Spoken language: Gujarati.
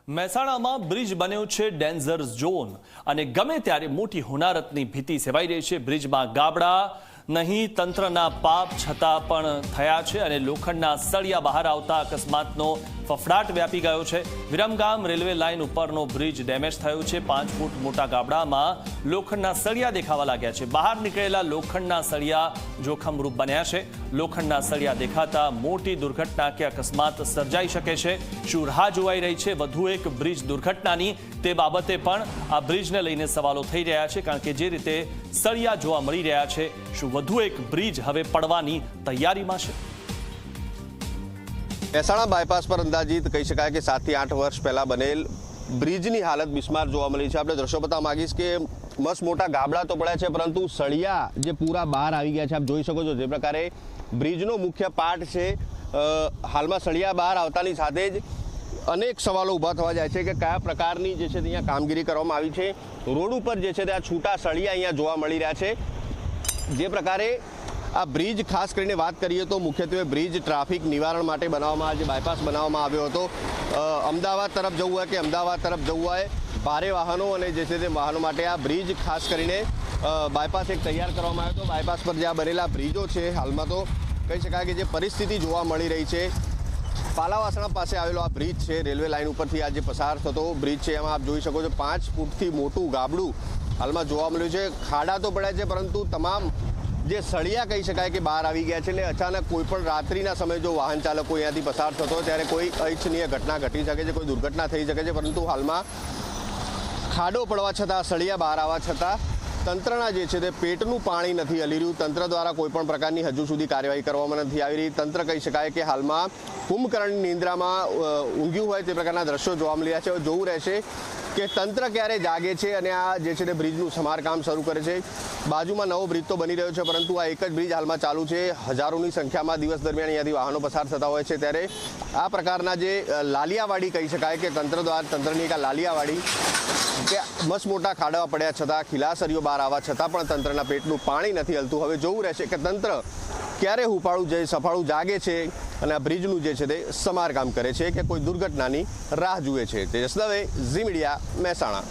મહેસાણામાં બ્રિજ બન્યો છે ડેન્જર ઝોન અને ગમે ત્યારે મોટી હોનારતની ભીતિ સેવાઈ રહી છે। બ્રિજમાં ગાબડા નહીં, તંત્રના પાપ છતાં પણ થયા છે અને લોખંડના સળિયા બહાર આવતા અકસ્માતનો ફફડાટ વ્યાપી ગયો છે। વિરમગામ રેલવે લાઇન ઉપરનો બ્રિજ ડેમેજ થયો છે। 5 ફૂટ મોટા ગાબડામાં લોખંડના સળિયા દેખાવા લાગ્યા છે। બહાર નીકળેલા લોખંડના સળિયા જોખમરૂપ બન્યા છે। લોખંડના સળિયા દેખાતા મોટી દુર્ઘટના કે અકસ્માત સર્જાઈ શકે છે। શું રાહ જોવાઈ રહી છે વધુ એક બ્રિજ દુર્ઘટનાની, તે બાબતે પણ આ બ્રિજને લઈને સવાલો થઈ રહ્યા છે, કારણ કે જે રીતે સળિયા જોવા મળી રહ્યા છે, શું વધુ એક બ્રિજ હવે પડવાની તૈયારીમાં છે? મહેસાણા બાયપાસ પર અંદાજિત કહી શકાય કે 7 થી 8 વર્ષ પહેલા બનેલ બ્રિજની હાલત બિસ્માર જોવા મળી છે। આપણે દ્રશ્યો બતાવવા માંગીશ કે મસ્ત મોટા ગાબડા તો પડ્યા છે, પરંતુ સળિયા જે પૂરા બહાર આવી ગયા છે। આપ જોઈ શકો છો જે પ્રકારે બ્રિજનો મુખ્ય પાર્ટ છે, હાલમાં સળિયા બહાર આવતાની સાથે જ અનેક સવાલો ઊભા થવા જાય છે કે કયા પ્રકારની જે છે અહીંયા કામગીરી કરવામાં આવી છે। રોડ ઉપર જે છે તે આ છૂટા સળિયા અહીંયા જોવા મળી રહ્યા છે। જે પ્રકારે આ બ્રિજ ખાસ કરીને વાત કરીએ તો મુખ્યત્વે બ્રિજ ટ્રાફિક નિવારણ માટે બનાવવામાં આજે બાયપાસ બનાવવામાં આવ્યો હતો। અમદાવાદ તરફ જવું હોય કે અમદાવાદ તરફ જવું હોય ભારે વાહનો અને જે છે તે વાહનો માટે આ બ્રિજ ખાસ કરીને બાયપાસ એક તૈયાર કરવામાં આવ્યો હતો। બાયપાસ પર જે આ બનેલા બ્રિજો છે, હાલમાં તો કહી શકાય કે જે પરિસ્થિતિ જોવા મળી રહી છે, પાલાવાસણા પાસે આવેલો આ બ્રિજ છે, રેલવે લાઇન ઉપરથી આ જે પસાર થતો બ્રિજ છે, એમાં આપ જોઈ શકો છો 5 ફૂટથી મોટું ગાબડું હાલમાં જોવા મળ્યું છે। ખાડા તો પડ્યા છે, પરંતુ તમામ જે સળિયા કહી શકાય કે બહાર આવી ગયા છે ને અચાનક કોઈ પણ રાત્રિના સમયે જો વાહન ચાલકો અહીંયાથી પસાર થતો હોય ત્યારે કોઈ અનિચ્છનીય ઘટના ઘટી શકે છે, કોઈ દુર્ઘટના થઈ શકે છે। પરંતુ હાલમાં ખાડો પડવા છતાં, સળિયા બહાર આવવા છતાં તંત્રના જે છે તે પેટનું પાણી નથી હલી રહ્યું। તંત્ર દ્વારા કોઈ પણ પ્રકારની હજુ સુધી કાર્યવાહી કરવામાં નથી આવી રહી। તંત્ર કહી શકાય કે હાલમાં કુંભકર્ણની નિંદ્રામાં ઊંઘ્યું હોય તે પ્રકારના દ્રશ્યો જોવા મળી રહ્યા છે। હવે જોવું રહેશે કે તંત્ર ક્યારે જાગે છે અને આ જે છે તે બ્રિજનું સમારકામ શરૂ કરે છે। બાજુમાં નવો બ્રિજ તો બની રહ્યો છે, પરંતુ આ એક જ બ્રિજ હાલમાં ચાલુ છે। હજારોની સંખ્યામાં દિવસ દરમિયાન અહીંયાથી વાહનો પસાર થતા હોય છે, ત્યારે આ પ્રકારના જે લાલિયાવાડી કહી શકાય કે તંત્ર દ્વારા તંત્રની એક લાલિયાવાડી કે મસ્ત મોટા ખાડા પડ્યા છતાં, ખિલાસરીઓ બહાર આવવા છતાં પણ તંત્રના પેટનું પાણી નથી હલતું। હવે જોવું રહેશે કે તંત્ર ક્યારે સફાળું જાગે છે અને આ બ્રિજનું જે છે તે સમારકામ કરે છે કે કોઈ દુર્ઘટનાની રાહ જુએ છે। તેજસ દવે, ઝી મીડિયા, મહેસાણા।